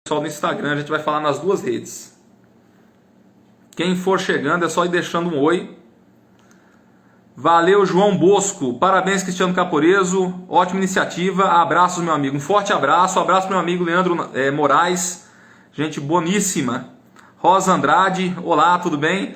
Pessoal do Instagram, a gente vai falar nas duas redes. Quem for chegando é só ir deixando um oi. Valeu, João Bosco. Parabéns, Cristiano Caporeso. Ótima iniciativa. Abraços, meu amigo. Um forte abraço. Abraço, meu amigo Leandro Moraes. Gente boníssima. Rosa Andrade. Olá, tudo bem?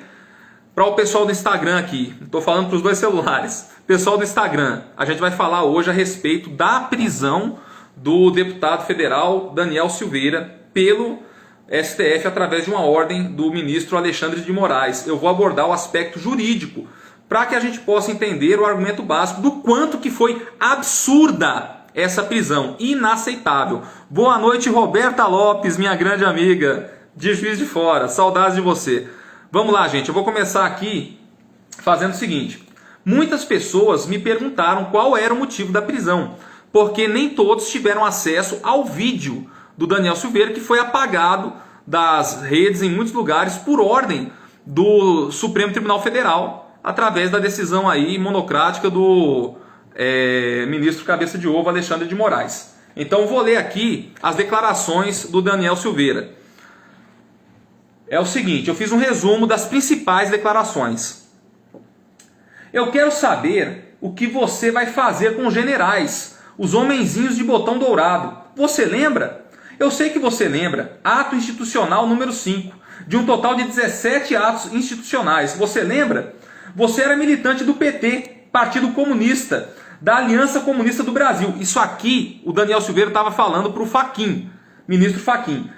Para o pessoal do Instagram aqui. Estou falando para os dois celulares. Pessoal do Instagram, a gente vai falar hoje a respeito da prisão do deputado federal Daniel Silveira pelo STF através de uma ordem do ministro Alexandre de Moraes. Eu vou abordar o aspecto jurídico para que a gente possa entender o argumento básico do quanto que foi absurda essa prisão, inaceitável. Boa noite, Roberta Lopes, minha grande amiga de Juiz de Fora, saudades de você. Vamos lá, gente, eu vou começar aqui fazendo o seguinte. Muitas pessoas me perguntaram qual era o motivo da prisão, porque nem todos tiveram acesso ao vídeo do Daniel Silveira, que foi apagado das redes em muitos lugares por ordem do Supremo Tribunal Federal, através da decisão aí monocrática do ministro Cabeça de Ovo, Alexandre de Moraes. Então vou ler aqui as declarações do Daniel Silveira. É o seguinte, eu fiz um resumo das principais declarações. Eu quero saber o que você vai fazer com os generais, os homenzinhos de botão dourado. Você lembra? Eu sei que você lembra. Ato institucional número 5, de um total de 17 atos institucionais. Você lembra? Você era militante do PT, Partido Comunista, da Aliança Comunista do Brasil. Isso aqui o Daniel Silveira estava falando para o Fachin, ministro Fachin.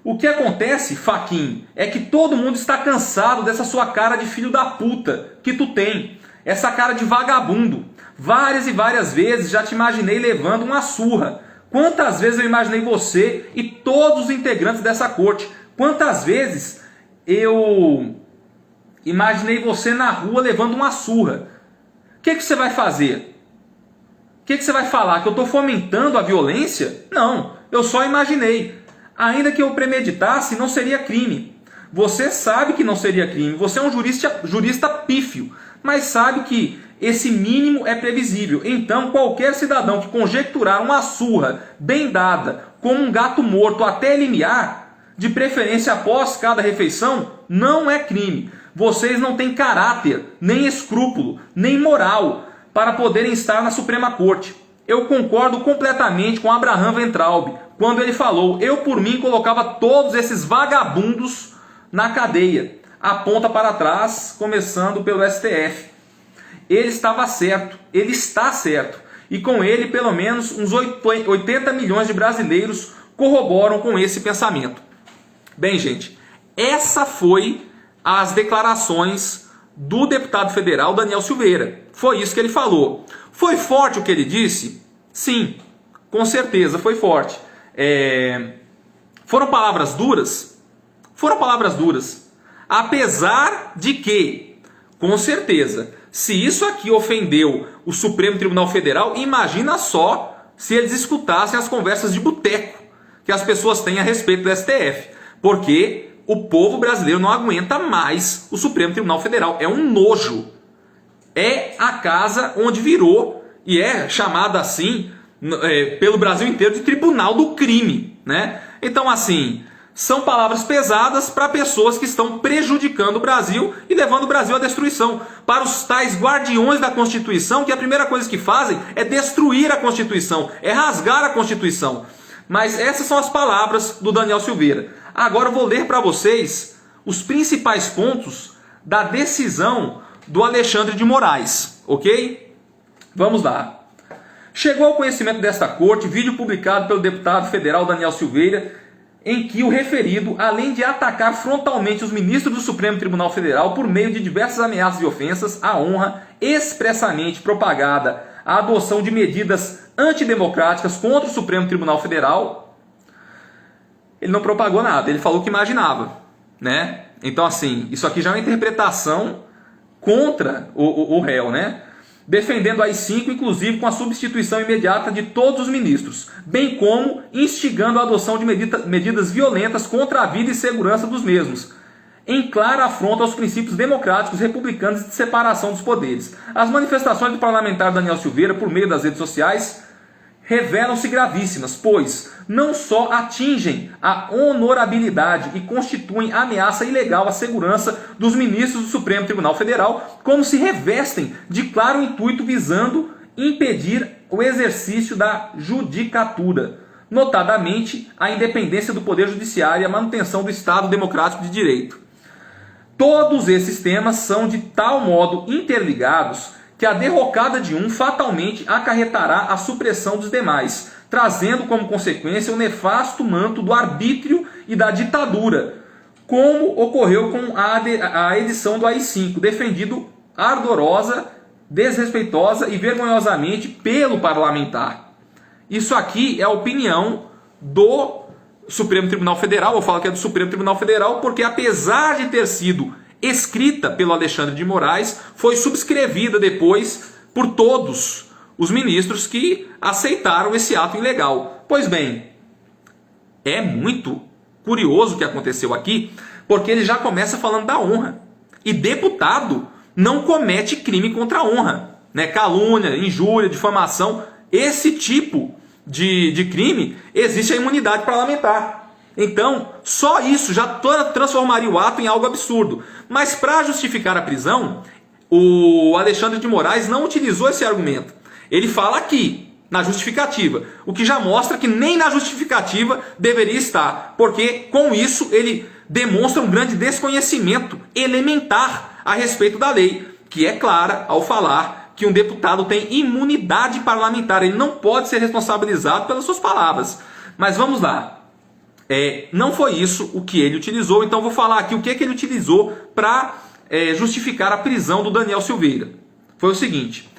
O que acontece, Fachin, é que todo mundo está cansado dessa sua cara de filho da puta que tu tem. Essa cara de vagabundo. Várias e várias vezes já te imaginei levando uma surra. Quantas vezes eu imaginei você e todos os integrantes dessa corte? Quantas vezes eu imaginei você na rua levando uma surra? O que você vai fazer? O que você vai falar? Que eu estou fomentando a violência? Não, eu só imaginei. Ainda que eu premeditasse, não seria crime. Você sabe que não seria crime. Você é um jurista pífio, mas sabe que esse mínimo é previsível. Então, qualquer cidadão que conjecturar uma surra bem dada, como um gato morto até limiar, de preferência após cada refeição, não é crime. Vocês não têm caráter, nem escrúpulo, nem moral para poderem estar na Suprema Corte. Eu concordo completamente com Abraham Weintraub, quando ele falou, eu por mim colocava todos esses vagabundos na cadeia, a ponta para trás, começando pelo STF. Ele estava certo, ele está certo, e com ele pelo menos uns 80 milhões de brasileiros corroboram com esse pensamento. Bem, gente, essa foi as declarações do deputado federal Daniel Silveira. Foi isso que ele falou. Foi forte o que ele disse? Sim, com certeza foi forte. Foram palavras duras? Foram palavras duras. Apesar de que, com certeza, se isso aqui ofendeu o Supremo Tribunal Federal, imagina só se eles escutassem as conversas de boteco que as pessoas têm a respeito do STF. Porque o povo brasileiro não aguenta mais o Supremo Tribunal Federal. É um nojo. É a casa onde virou, e é chamada assim pelo Brasil inteiro, de Tribunal do Crime, né? Então, assim, são palavras pesadas para pessoas que estão prejudicando o Brasil e levando o Brasil à destruição. Para os tais guardiões da Constituição, que a primeira coisa que fazem é destruir a Constituição, é rasgar a Constituição. Mas essas são as palavras do Daniel Silveira. Agora eu vou ler para vocês os principais pontos da decisão do Alexandre de Moraes, ok? Vamos lá. Chegou ao conhecimento desta corte vídeo publicado pelo deputado federal Daniel Silveira, em que o referido, além de atacar frontalmente os ministros do Supremo Tribunal Federal por meio de diversas ameaças e ofensas à honra, expressamente propagada a adoção de medidas antidemocráticas contra o Supremo Tribunal Federal, ele não propagou nada, ele falou o que imaginava, né? Então, assim, isso aqui já é uma interpretação contra o réu, né? Defendendo as 5, inclusive com a substituição imediata de todos os ministros, bem como instigando a adoção de medidas violentas contra a vida e segurança dos mesmos, em clara afronta aos princípios democráticos republicanos de separação dos poderes. As manifestações do parlamentar Daniel Silveira por meio das redes sociais revelam-se gravíssimas, pois não só atingem a honorabilidade e constituem ameaça ilegal à segurança dos ministros do Supremo Tribunal Federal, como se revestem de claro intuito visando impedir o exercício da judicatura, notadamente a independência do Poder Judiciário e a manutenção do Estado Democrático de Direito. Todos esses temas são de tal modo interligados que a derrocada de um fatalmente acarretará a supressão dos demais, trazendo como consequência o nefasto manto do arbítrio e da ditadura, como ocorreu com a edição do AI-5, defendido ardorosa, desrespeitosa e vergonhosamente pelo parlamentar. Isso aqui é a opinião do Supremo Tribunal Federal. Eu falo que é do Supremo Tribunal Federal porque, apesar de ter sido escrita pelo Alexandre de Moraes, foi subscrevida depois por todos os ministros que aceitaram esse ato ilegal. Pois bem, é muito curioso o que aconteceu aqui, porque ele já começa falando da honra. E deputado não comete crime contra a honra, né? Calúnia, injúria, difamação, esse tipo de crime, existe a imunidade parlamentar. Então, só isso já transformaria o ato em algo absurdo. Mas para justificar a prisão, o Alexandre de Moraes não utilizou esse argumento. Ele fala aqui, na justificativa, o que já mostra que nem na justificativa deveria estar, porque com isso ele demonstra um grande desconhecimento elementar a respeito da lei, que é clara ao falar que um deputado tem imunidade parlamentar, ele não pode ser responsabilizado pelas suas palavras. Mas vamos lá. Não foi isso o que ele utilizou, então vou falar aqui o que ele utilizou para justificar a prisão do Daniel Silveira. Foi o seguinte: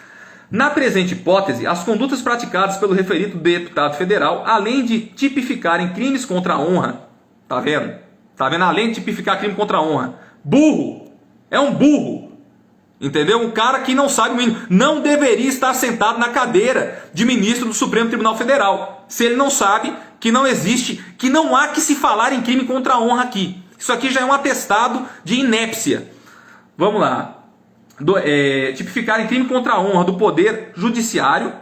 na presente hipótese, as condutas praticadas pelo referido deputado federal, além de tipificarem crimes contra a honra, tá vendo? Tá vendo? Além de tipificar crime contra a honra, burro, é um burro, entendeu? Um cara que não sabe o mínimo, não deveria estar sentado na cadeira de ministro do Supremo Tribunal Federal, se ele não sabe que não existe, que não há que se falar em crime contra a honra aqui. Isso aqui já é um atestado de inépcia. Vamos lá. Tipificar em crime contra a honra do Poder Judiciário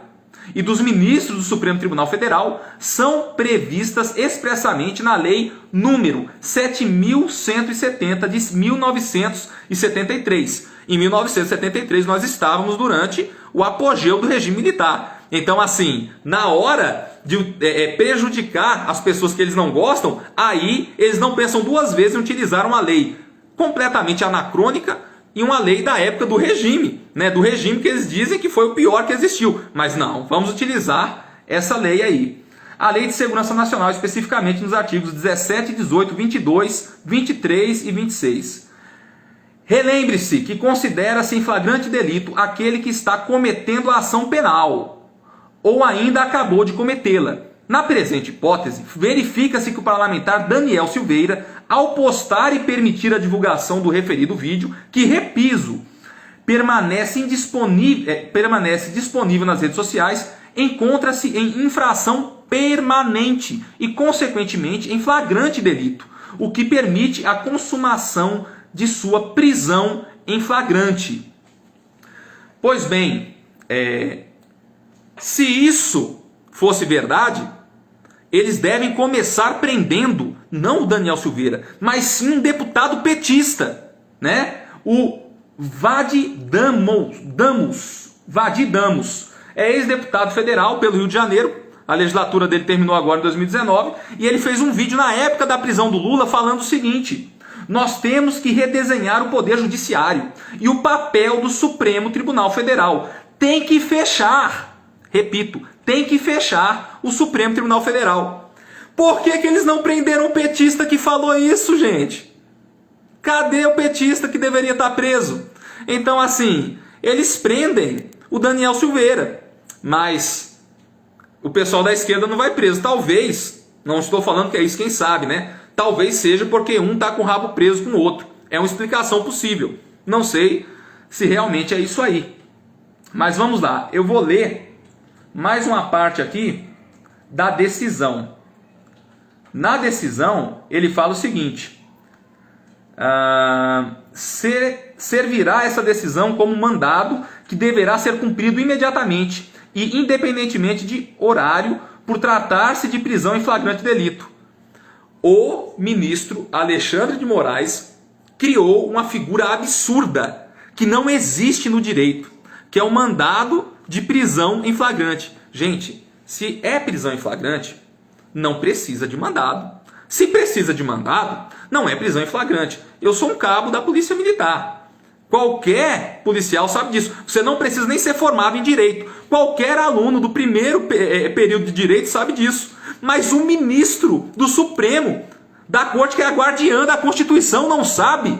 e dos ministros do Supremo Tribunal Federal são previstas expressamente na Lei número 7.170 de 1973. Em 1973 nós estávamos durante o apogeu do regime militar. Então, assim, na hora de prejudicar as pessoas que eles não gostam, aí eles não pensam duas vezes em utilizar uma lei completamente anacrônica e uma lei da época do regime, né? Do regime que eles dizem que foi o pior que existiu. Mas não, vamos utilizar essa lei aí. A Lei de Segurança Nacional, especificamente nos artigos 17, 18, 22, 23 e 26. Relembre-se que considera-se em flagrante delito aquele que está cometendo a ação penal ou ainda acabou de cometê-la. Na presente hipótese, verifica-se que o parlamentar Daniel Silveira, ao postar e permitir a divulgação do referido vídeo, que, repiso, permanece disponível nas redes sociais, encontra-se em infração permanente e, consequentemente, em flagrante delito, o que permite a consumação de sua prisão em flagrante. Pois bem, se isso fosse verdade, eles devem começar prendendo, não o Daniel Silveira, mas sim um deputado petista, né? O Vadi Damos. É ex-deputado federal pelo Rio de Janeiro, a legislatura dele terminou agora em 2019, e ele fez um vídeo na época da prisão do Lula falando o seguinte: nós temos que redesenhar o Poder Judiciário e o papel do Supremo Tribunal Federal. Tem que fechar. Repito, tem que fechar o Supremo Tribunal Federal. Por que eles não prenderam o petista que falou isso, gente? Cadê o petista que deveria estar preso? Então, assim, eles prendem o Daniel Silveira, mas o pessoal da esquerda não vai preso. Talvez, não estou falando que é isso, quem sabe, né? Talvez seja porque um está com o rabo preso com o outro. É uma explicação possível. Não sei se realmente é isso aí. Mas vamos lá, eu vou ler mais uma parte aqui da decisão. Na decisão, ele fala o seguinte: servirá essa decisão como mandado que deverá ser cumprido imediatamente e independentemente de horário, por tratar-se de prisão em flagrante delito. O ministro Alexandre de Moraes criou uma figura absurda que não existe no direito, que é o mandado de prisão em flagrante. Gente, se é prisão em flagrante, não precisa de mandado. Se precisa de mandado, não é prisão em flagrante. Eu sou um cabo da Polícia Militar. Qualquer policial sabe disso. Você não precisa nem ser formado em direito. Qualquer aluno do primeiro período de direito sabe disso. Mas o ministro do Supremo, da Corte, que é a guardiã da Constituição, não sabe.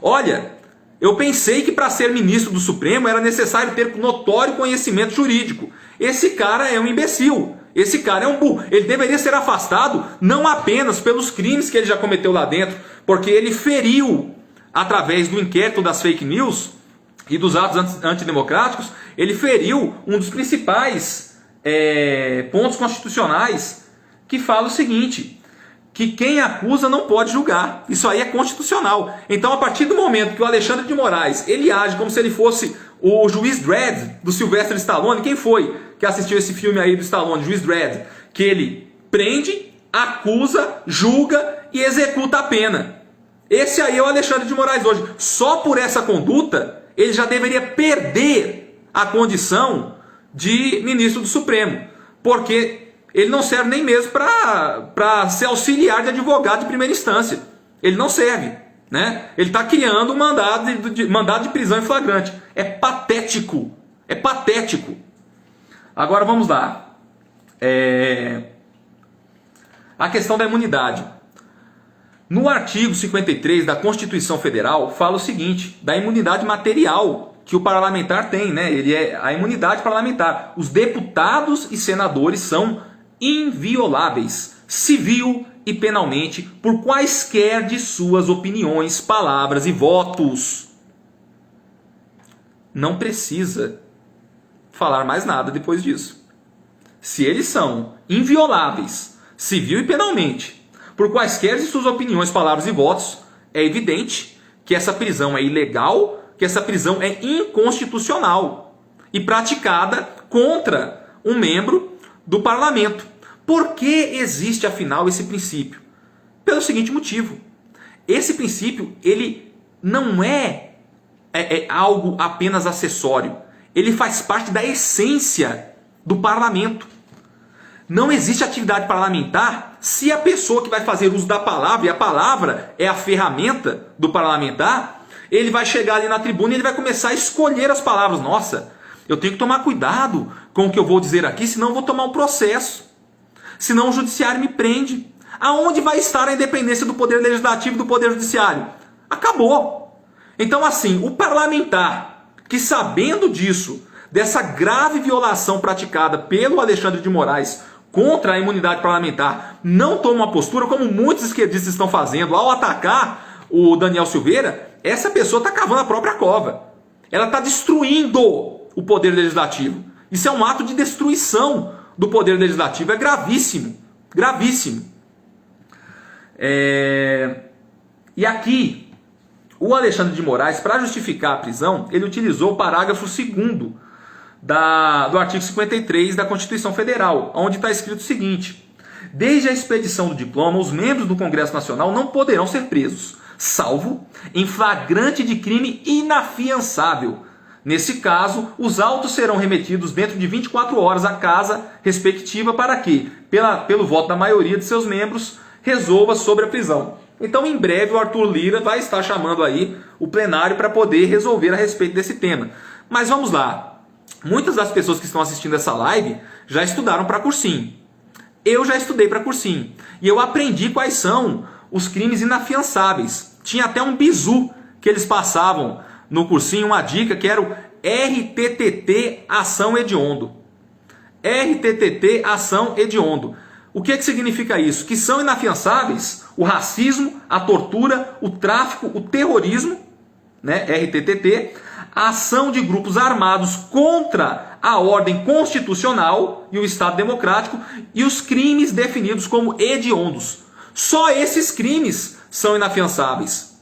Olha, eu pensei que para ser ministro do Supremo era necessário ter notório conhecimento jurídico. Esse cara é um imbecil. Esse cara é um burro. Ele deveria ser afastado não apenas pelos crimes que ele já cometeu lá dentro, porque ele feriu, através do inquérito das fake news e dos atos antidemocráticos, ele feriu um dos principais pontos constitucionais, que fala o seguinte, que quem acusa não pode julgar. Isso aí é constitucional. Então, a partir do momento que o Alexandre de Moraes, ele age como se ele fosse o juiz Dredd do Sylvester Stallone. Quem foi que assistiu esse filme aí do Stallone, Juiz Dredd? Que ele prende, acusa, julga e executa a pena. Esse aí é o Alexandre de Moraes hoje. Só por essa conduta, ele já deveria perder a condição de ministro do Supremo. Porque ele não serve nem mesmo para ser auxiliar de advogado de primeira instância. Ele não serve, né? Ele está criando um mandado de prisão em flagrante. É patético. É patético. Agora vamos lá. A questão da imunidade. No artigo 53 da Constituição Federal fala o seguinte, da imunidade material que o parlamentar tem, né? Ele é a imunidade parlamentar. Os deputados e senadores são invioláveis, civil e penalmente, por quaisquer de suas opiniões, palavras e votos. Não precisa falar mais nada depois disso. Se eles são invioláveis, civil e penalmente, por quaisquer de suas opiniões, palavras e votos, é evidente que essa prisão é ilegal, que essa prisão é inconstitucional e praticada contra um membro do parlamento. Por que existe, afinal, esse princípio? Pelo seguinte motivo. Esse princípio, ele não é algo apenas acessório. Ele faz parte da essência do parlamento. Não existe atividade parlamentar se a pessoa que vai fazer uso da palavra, e a palavra é a ferramenta do parlamentar, ele vai chegar ali na tribuna e ele vai começar a escolher as palavras. Nossa, eu tenho que tomar cuidado com o que eu vou dizer aqui, senão eu vou tomar um processo. Senão o judiciário me prende. Aonde vai estar a independência do poder legislativo e do poder judiciário? Acabou. Então assim, o parlamentar que, sabendo disso, dessa grave violação praticada pelo Alexandre de Moraes contra a imunidade parlamentar, não toma uma postura, como muitos esquerdistas estão fazendo, ao atacar o Daniel Silveira, essa pessoa está cavando a própria cova. Ela está destruindo o poder legislativo. Isso é um ato de destruição do poder legislativo. É gravíssimo. Gravíssimo. E aqui, o Alexandre de Moraes, para justificar a prisão, ele utilizou o parágrafo 2º do artigo 53 da Constituição Federal, onde está escrito o seguinte: desde a expedição do diploma, os membros do Congresso Nacional não poderão ser presos, salvo em flagrante de crime inafiançável. Nesse caso, os autos serão remetidos dentro de 24 horas à casa respectiva para que, pelo voto da maioria de seus membros, resolva sobre a prisão. Então, em breve, o Arthur Lira vai estar chamando aí o plenário para poder resolver a respeito desse tema. Mas vamos lá. Muitas das pessoas que estão assistindo essa live já estudaram para cursinho. Eu já estudei para cursinho. E eu aprendi quais são os crimes inafiançáveis. Tinha até um bizu que eles passavam no cursinho, uma dica que era o RTTT ação hediondo. RTTT ação hediondo. O que significa isso? Que são inafiançáveis o racismo, a tortura, o tráfico, o terrorismo, né? RTTT, a ação de grupos armados contra a ordem constitucional e o Estado democrático e os crimes definidos como hediondos. Só esses crimes são inafiançáveis.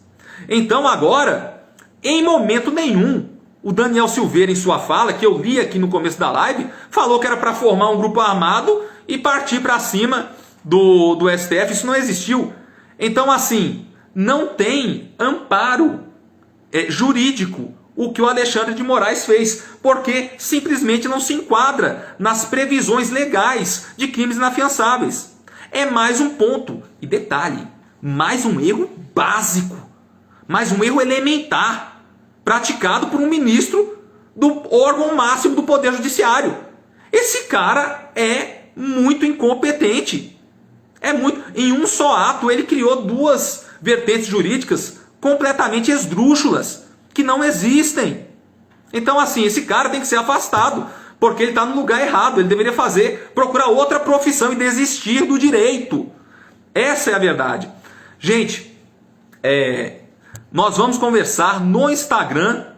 Então agora, em momento nenhum, O Daniel Silveira, em sua fala, que eu li aqui no começo da live, falou que era para formar um grupo armado e partir para cima do STF. Isso não existiu. Então, assim, não tem amparo jurídico o que o Alexandre de Moraes fez, porque simplesmente não se enquadra nas previsões legais de crimes inafiançáveis. É mais um ponto. E detalhe, mais um erro básico, mais um erro elementar, praticado por um ministro do órgão máximo do Poder Judiciário. Esse cara é muito incompetente. Em um só ato ele criou duas vertentes jurídicas completamente esdrúxulas, que não existem. Então, assim, esse cara tem que ser afastado, porque ele está no lugar errado. Ele deveria procurar outra profissão e desistir do direito. Essa é a verdade. Gente, nós vamos conversar no Instagram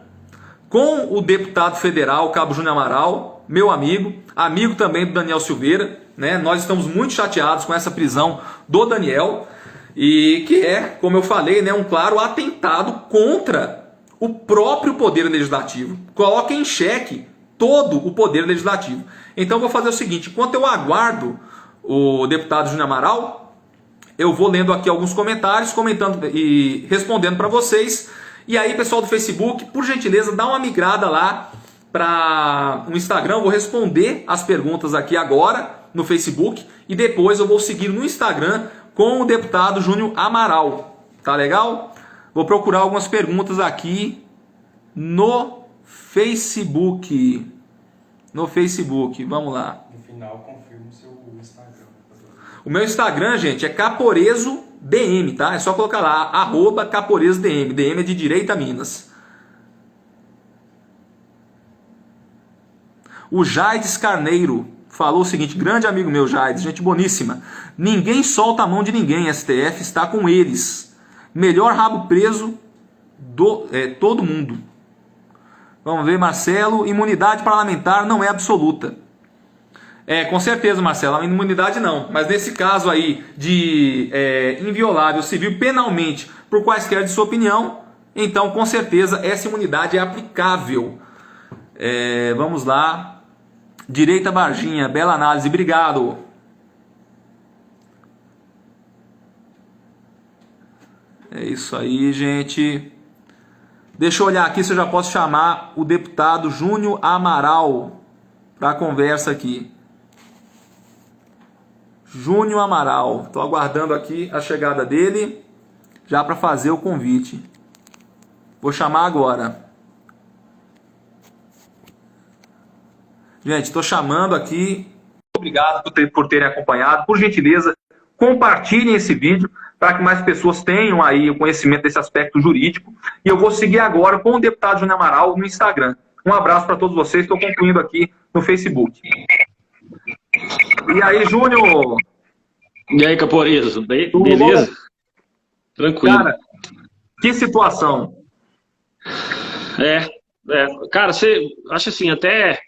com o deputado federal Cabo Júnior Amaral, meu amigo também do Daniel Silveira, né? Nós estamos muito chateados com essa prisão do Daniel, e que é, como eu falei, né, um claro atentado contra o próprio Poder Legislativo. Coloca em xeque todo o Poder Legislativo. Então eu vou fazer o seguinte, enquanto eu aguardo o deputado Júnior Amaral, eu vou lendo aqui alguns comentários, comentando e respondendo para vocês. E aí, pessoal do Facebook, por gentileza, dá uma migrada lá para o Instagram. Eu vou responder as perguntas aqui agora no Facebook e depois eu vou seguir no Instagram com o deputado Júnior Amaral. Tá legal? Vou procurar algumas perguntas aqui no Facebook. No Facebook, vamos lá. No final, confirma o seu Instagram. O meu Instagram, gente, é CaporezoDM, tá? É só colocar lá, @CaporezoDM. DM é de Direita Minas. O Jaides Carneiro falou o seguinte: grande amigo meu, Jaides, gente boníssima. Ninguém solta a mão de ninguém, STF está com eles. Melhor rabo preso todo mundo. Vamos ver, Marcelo. Imunidade parlamentar não é absoluta. Com certeza, Marcelo, a imunidade não. Mas nesse caso aí de inviolável civil penalmente por quaisquer de sua opinião, então com certeza essa imunidade é aplicável. Vamos lá. Direita Varginha, bela análise, obrigado. É isso aí, gente. Deixa eu olhar aqui se eu já posso chamar o deputado Júnior Amaral para a conversa aqui. Júnior Amaral. Estou aguardando aqui a chegada dele, já para fazer o convite. Vou chamar agora. Gente, estou chamando aqui. Obrigado por terem acompanhado. Por gentileza, compartilhem esse vídeo para que mais pessoas tenham aí o conhecimento desse aspecto jurídico. E eu vou seguir agora com o deputado Júnior Amaral no Instagram. Um abraço para todos vocês. Estou concluindo aqui no Facebook. E aí, Júnior? E aí, Caporezo? Beleza? Bom? Tranquilo. Cara, que situação. Cara, você acha assim, até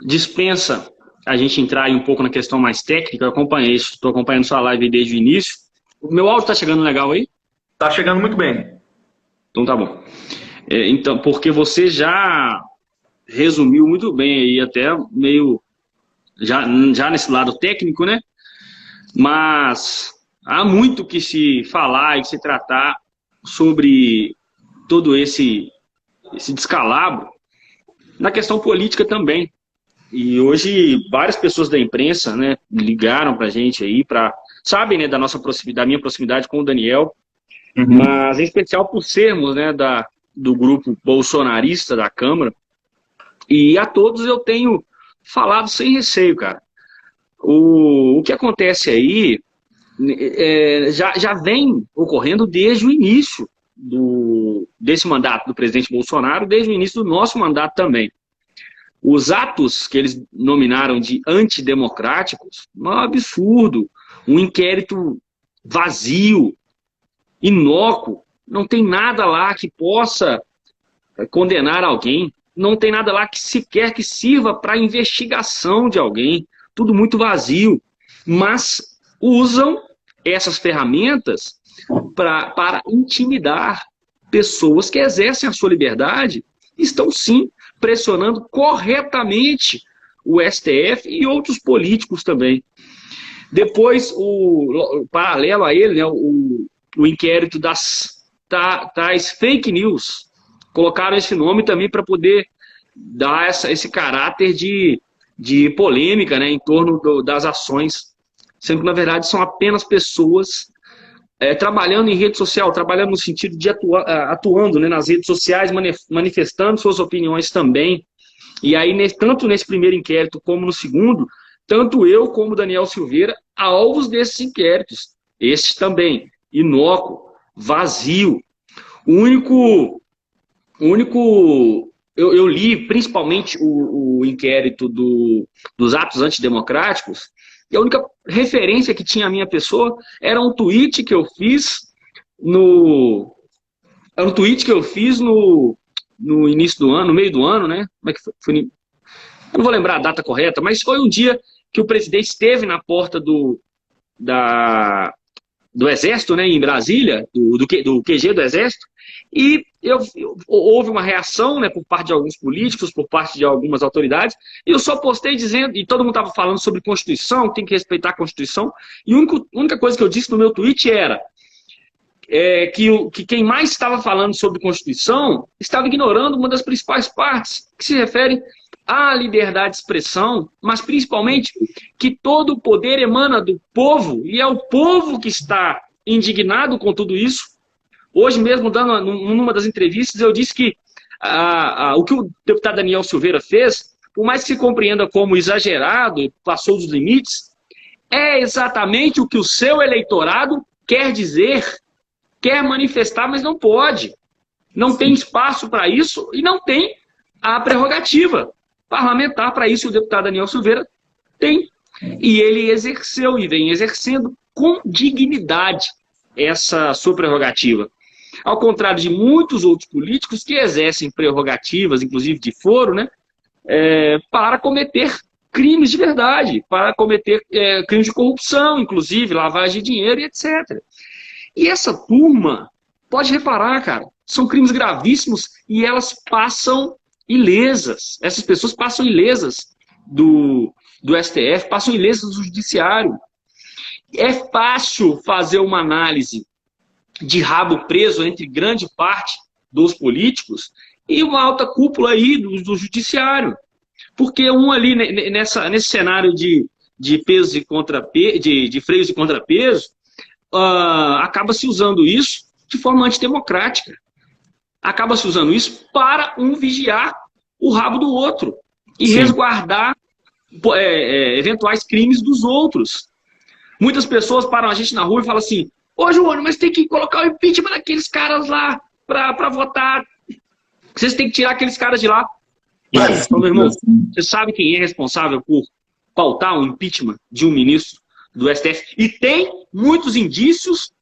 dispensa a gente entrar aí um pouco na questão mais técnica. Eu acompanhei isso, estou acompanhando sua live desde o início. O meu áudio tá chegando legal aí? Tá chegando muito bem. Então tá bom. Então, porque você já resumiu muito bem aí, até meio já nesse lado técnico, né? Mas há muito que se falar e que se tratar sobre todo esse descalabro na questão política também. E hoje várias pessoas da imprensa, né, ligaram pra gente aí, sabem, né, da minha proximidade com o Daniel, mas em especial por sermos, né, do grupo bolsonarista da Câmara. E a todos eu tenho falado sem receio, cara. O que acontece aí já vem ocorrendo desde o início desse mandato do presidente Bolsonaro, desde o início do nosso mandato também. Os atos que eles nominaram de antidemocráticos, um absurdo, um inquérito vazio, inócuo, não tem nada lá que possa condenar alguém, não tem nada lá que sequer que sirva para investigação de alguém, tudo muito vazio, mas usam essas ferramentas para intimidar pessoas que exercem a sua liberdade estão sim pressionando corretamente o STF e outros políticos também. Depois, paralelo a ele, né, o inquérito das tais fake news, colocaram esse nome também para poder dar esse caráter de polêmica, né, em torno das ações, sendo que, na verdade, são apenas pessoas trabalhando em rede social, trabalhando no sentido de atuando, né, nas redes sociais, manifestando suas opiniões também. E aí, tanto nesse primeiro inquérito como no segundo, tanto eu como Daniel Silveira, alvos desses inquéritos. Este também, inócuo, vazio. Eu li principalmente o inquérito dos atos antidemocráticos, e a única referência que tinha a minha pessoa era um tweet que eu fiz no início do ano, no meio do ano, né? Como é que foi? Eu não vou lembrar a data correta, mas foi um dia que o presidente esteve na porta do Exército, né, em Brasília, do QG do Exército, e houve uma reação, né, por parte de alguns políticos, por parte de algumas autoridades, e eu só postei dizendo, e todo mundo estava falando sobre Constituição, tem que respeitar a Constituição, e a única coisa que eu disse no meu tweet era que quem mais estava falando sobre Constituição estava ignorando uma das principais partes, que se refere à liberdade de expressão, mas principalmente que todo o poder emana do povo, e é o povo que está indignado com tudo isso. Hoje mesmo, numa das entrevistas, eu disse que o que o deputado Daniel Silveira fez, por mais que se compreenda como exagerado, passou dos limites, é exatamente o que o seu eleitorado quer dizer, quer manifestar, mas não pode. Não tem espaço para isso e não tem a prerrogativa parlamentar para isso. O deputado Daniel Silveira tem. E ele exerceu e vem exercendo com dignidade essa sua prerrogativa. Ao contrário de muitos outros políticos que exercem prerrogativas, inclusive de foro, né, para cometer crimes de verdade, para cometer crimes de corrupção, inclusive lavagem de dinheiro e etc. E essa turma, pode reparar, cara, são crimes gravíssimos e elas passam ilesas. Essas pessoas passam ilesas do STF, passam ilesas do judiciário. É fácil fazer uma análise de rabo preso entre grande parte dos políticos e uma alta cúpula aí do judiciário. Porque ali nesse cenário de pesos de freios e contrapesos, acaba se usando isso de forma antidemocrática. Acaba se usando isso para vigiar o rabo do outro e Sim. resguardar eventuais crimes dos outros. Muitas pessoas param a gente na rua e falam assim: ô, João, mas tem que colocar o impeachment daqueles caras lá para votar. Vocês têm que tirar aqueles caras de lá. Então, meu irmão, você sabe quem é responsável por pautar o impeachment de um ministro do STF? E tem muitos indícios,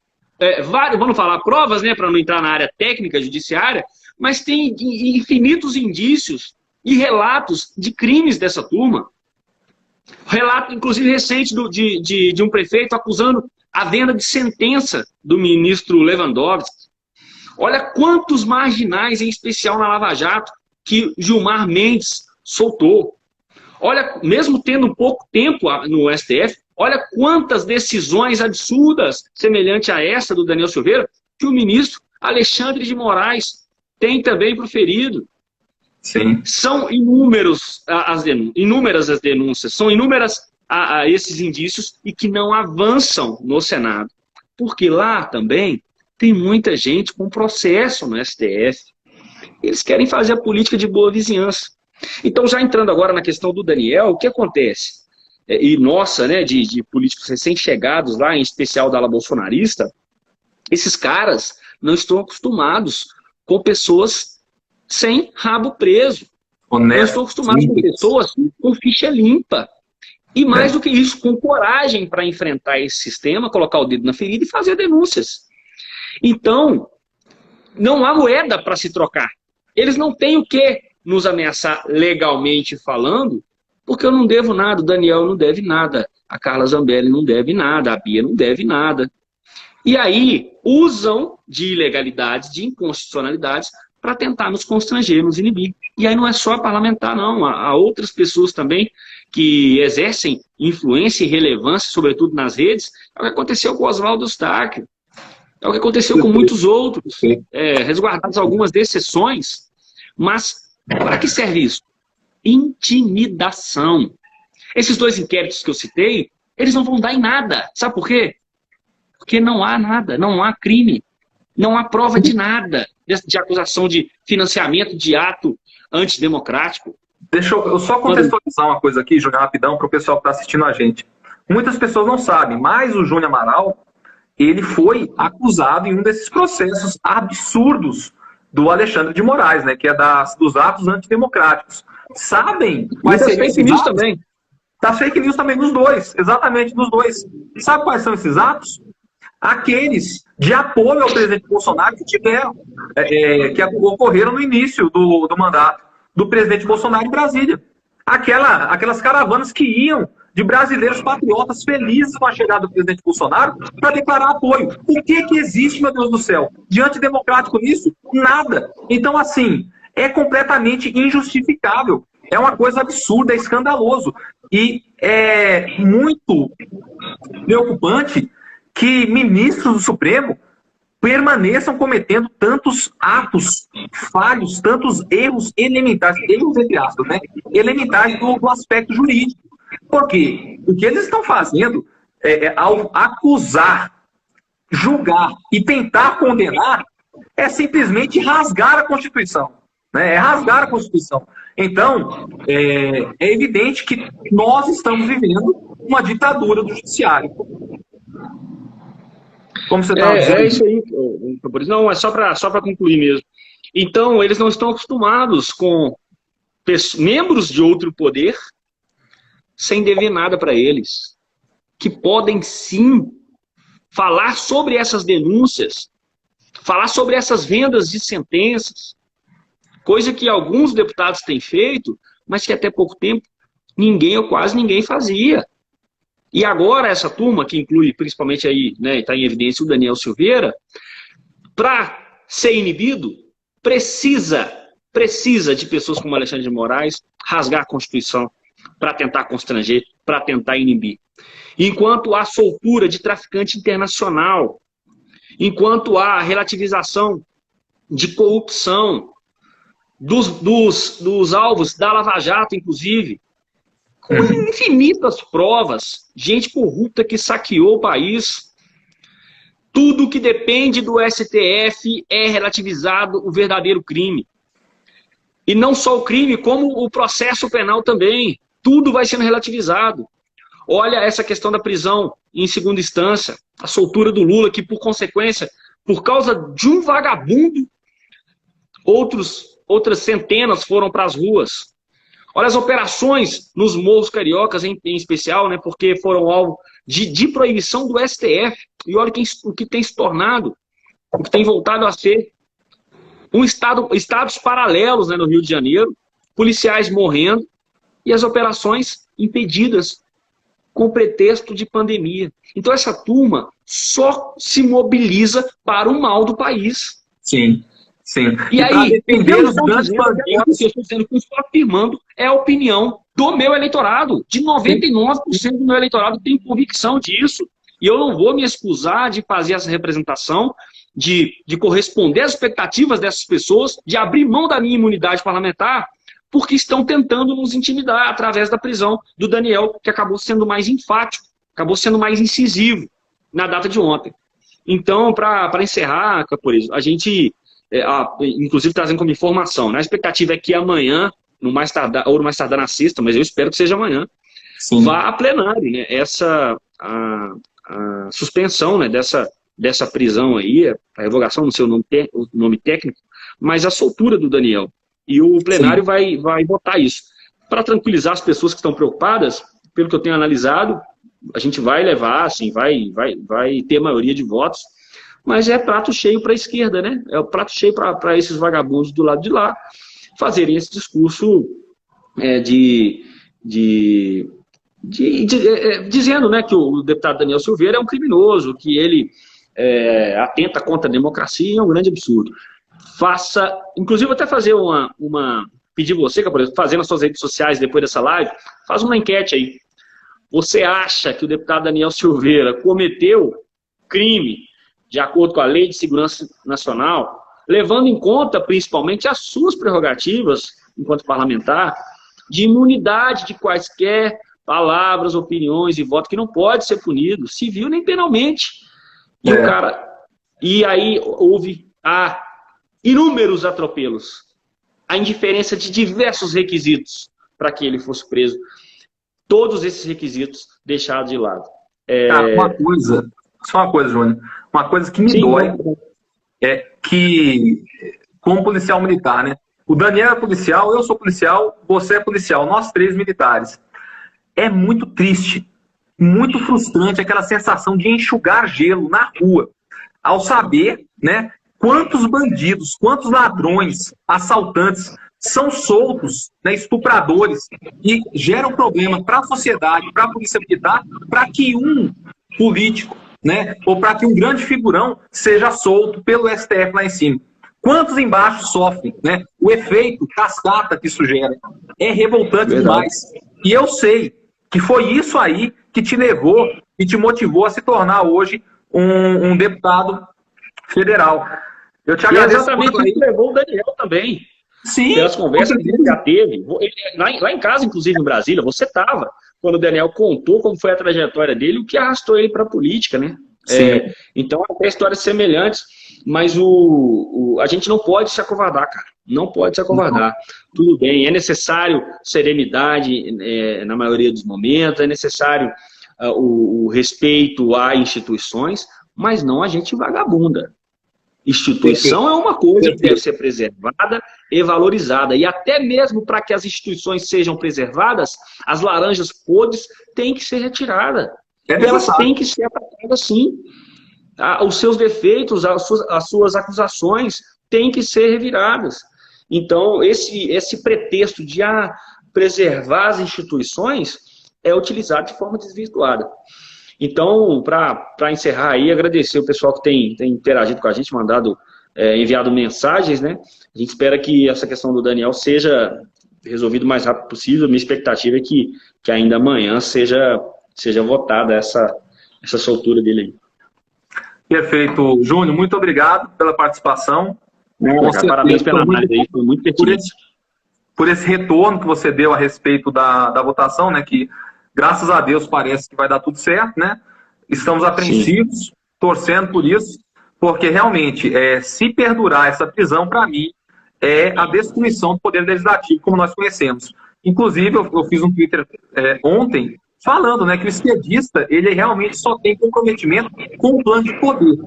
vamos falar provas, né, para não entrar na área técnica judiciária, mas tem infinitos indícios e relatos de crimes dessa turma. Relato, inclusive, recente de um prefeito acusando a venda de sentença do ministro Lewandowski. Olha quantos marginais, em especial na Lava Jato, que Gilmar Mendes soltou. Olha, mesmo tendo pouco tempo no STF, olha quantas decisões absurdas, semelhante a essa do Daniel Silveira, que o ministro Alexandre de Moraes tem também proferido. Sim. São inúmeras as denúncias, são inúmeras esses indícios e que não avançam no Senado. Porque lá também tem muita gente com processo no STF. Eles querem fazer a política de boa vizinhança. Então, já entrando agora na questão do Daniel, o que acontece? E nossa, né, de políticos recém-chegados lá, em especial da ala bolsonarista, esses caras não estão acostumados com pessoas sem rabo preso. Honesto. Não estão acostumados com pessoas com ficha limpa. E mais do que isso, com coragem para enfrentar esse sistema, colocar o dedo na ferida e fazer denúncias. Então, não há moeda para se trocar. Eles não têm o que nos ameaçar legalmente falando, porque eu não devo nada, o Daniel não deve nada, a Carla Zambelli não deve nada, a Bia não deve nada. E aí usam de ilegalidades, de inconstitucionalidades, para tentar nos constranger, nos inibir. E aí não é só parlamentar, não. Há outras pessoas também que exercem influência e relevância, sobretudo nas redes. É o que aconteceu com o Oswaldo Eustáquio. É o que aconteceu com muitos outros, resguardadas algumas exceções. Mas para que serve isso? Intimidação. Esses 2 inquéritos que eu citei, eles não vão dar em nada. Sabe por quê? Porque não há nada, não há crime, não há prova de nada de acusação de financiamento de ato antidemocrático. Deixa eu só contextualizar uma coisa aqui, Júnior, rapidão, para o pessoal que está assistindo a gente. Muitas pessoas não sabem, mas o Júnior Amaral, ele foi acusado em um desses processos absurdos do Alexandre de Moraes, né, que é dos atos antidemocráticos. Sabem quais seriam fake news também. Tá fake news também nos dois, exatamente nos dois. Sabe quais são esses atos? Aqueles de apoio ao presidente Bolsonaro que tiveram, que ocorreram no início do mandato do presidente Bolsonaro em Brasília. Aquelas caravanas que iam de brasileiros patriotas felizes com a chegada do presidente Bolsonaro para declarar apoio. O que existe, meu Deus do céu, de antidemocrático nisso? Nada. Então, assim, é completamente injustificável. É uma coisa absurda, é escandaloso. E é muito preocupante que ministros do Supremo permaneçam cometendo tantos atos falhos, tantos erros elementares, erros entre aspas, né? Elementares do aspecto jurídico. Por quê? O que eles estão fazendo ao acusar, julgar e tentar condenar é simplesmente rasgar a Constituição. Né? É rasgar a Constituição. Então, é evidente que nós estamos vivendo uma ditadura do judiciário. Como você estava dizendo? É isso aí. Não, é só para concluir mesmo. Então, eles não estão acostumados com membros de outro poder sem dever nada para eles, que podem sim falar sobre essas denúncias, falar sobre essas vendas de sentenças, coisa que alguns deputados têm feito, mas que até pouco tempo ninguém ou quase ninguém fazia. E agora essa turma, que inclui principalmente aí, né, está em evidência o Daniel Silveira, para ser inibido, precisa de pessoas como Alexandre de Moraes rasgar a Constituição para tentar constranger, para tentar inibir. Enquanto há soltura de traficante internacional, enquanto há relativização de corrupção dos alvos da Lava Jato, inclusive, com infinitas provas, gente corrupta que saqueou o país, tudo que depende do STF é relativizado o verdadeiro crime. E não só o crime, como o processo penal também. Tudo vai sendo relativizado. Olha essa questão da prisão em segunda instância, a soltura do Lula, que por consequência, por causa de um vagabundo, outras centenas foram para as ruas. Olha as operações nos morros cariocas, em especial, né, porque foram alvo de proibição do STF. E olha o que tem se tornado, o que tem voltado a ser estados paralelos, né, no Rio de Janeiro, policiais morrendo e as operações impedidas com pretexto de pandemia. Então essa turma só se mobiliza para o mal do país. Sim, sim. E aí, eu estou dizendo que eu estou afirmando é a opinião do meu eleitorado. De 99% do meu eleitorado tem convicção disso. E eu não vou me excusar de fazer essa representação, de corresponder às expectativas dessas pessoas, de abrir mão da minha imunidade parlamentar, porque estão tentando nos intimidar através da prisão do Daniel, que acabou sendo mais enfático, acabou sendo mais incisivo na data de ontem. Então, para encerrar, Caporizo, a gente, inclusive trazendo como informação, né, a expectativa é que amanhã, no mais tardar na sexta, mas eu espero que seja amanhã, sim, vá a plenário, né, a suspensão, né, dessa prisão aí, a revogação, não sei o nome técnico, mas a soltura do Daniel. E o plenário vai votar isso. Para tranquilizar as pessoas que estão preocupadas, pelo que eu tenho analisado, a gente vai levar, assim, vai ter maioria de votos, mas é prato cheio para a esquerda, né? É o prato cheio para esses vagabundos do lado de lá fazerem esse discurso dizendo, né, que o deputado Daniel Silveira é um criminoso, que ele atenta contra a democracia, é um grande absurdo. faça, inclusive vou até fazer pedir você, Caporeso, fazer nas suas redes sociais depois dessa live, faz uma enquete aí. Você acha que o deputado Daniel Silveira cometeu crime de acordo com a Lei de Segurança Nacional, levando em conta principalmente as suas prerrogativas enquanto parlamentar, de imunidade de quaisquer palavras, opiniões e votos que não pode ser punido, civil nem penalmente. E o cara, e aí houve inúmeros atropelos, a indiferença de diversos requisitos para que ele fosse preso. Todos esses requisitos deixados de lado. Cara, só uma coisa, Júnior. Uma coisa que me dói é que, como policial militar, né? O Daniel é policial, eu sou policial, você é policial, nós três militares. É muito triste, muito frustrante aquela sensação de enxugar gelo na rua, ao saber, né, quantos bandidos, quantos ladrões, assaltantes são soltos, né, estupradores, e geram problema para a sociedade, para a polícia militar, para que um político, né, ou para que um grande figurão seja solto pelo STF lá em cima. Quantos embaixo sofrem, né? O efeito cascata que isso gera é revoltante demais. E eu sei que foi isso aí que te levou e te motivou a se tornar hoje um deputado federal. Eu te agradeço. E exatamente isso que levou o Daniel também. Sim. Pelas conversas que ele já teve. Lá em casa, inclusive em Brasília, você estava, quando o Daniel contou como foi a trajetória dele, o que arrastou ele para a política, né? Então, até histórias semelhantes, mas a gente não pode se acovardar, cara. Não pode se acovardar. Tudo bem, é necessário serenidade na maioria dos momentos, é necessário o respeito a instituições, mas não a gente vagabunda. Instituição é uma coisa que deve ser preservada e valorizada. E até mesmo para que as instituições sejam preservadas, as laranjas podres têm que ser retiradas. Elas têm que ser atacadas sim. Os seus defeitos, as suas acusações têm que ser reviradas. Então, esse pretexto de preservar as instituições é utilizado de forma desvirtuada. Então, para encerrar aí, agradecer o pessoal que tem interagido com a gente, enviado mensagens, né? A gente espera que essa questão do Daniel seja resolvida o mais rápido possível. Minha expectativa é que ainda amanhã seja votada essa soltura dele aí. Perfeito. Júnior, muito obrigado pela participação. Parabéns pela análise aí, foi muito pertinente. Por esse retorno que você deu a respeito da votação, né? Que, graças a Deus, parece que vai dar tudo certo, né? Estamos apreensivos, torcendo por isso, porque realmente, se perdurar essa prisão, para mim, é a destruição do poder legislativo, como nós conhecemos. Inclusive, eu fiz um Twitter ontem, falando, né, que o esquerdista, ele realmente só tem comprometimento com o plano de poder.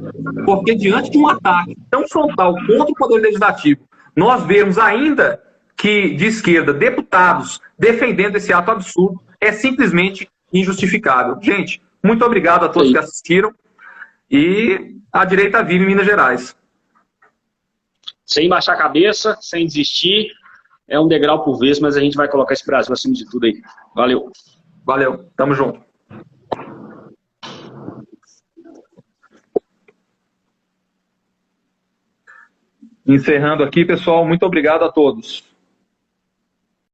Porque diante de um ataque tão frontal contra o poder legislativo, nós vemos ainda que, de esquerda, deputados defendendo esse ato absurdo, é simplesmente injustificável. Gente, muito obrigado a todos que assistiram. E a direita vive em Minas Gerais. Sem baixar a cabeça, sem desistir. É um degrau por vez, mas a gente vai colocar esse Brasil acima de tudo aí. Valeu. Valeu, tamo junto. Encerrando aqui, pessoal, muito obrigado a todos.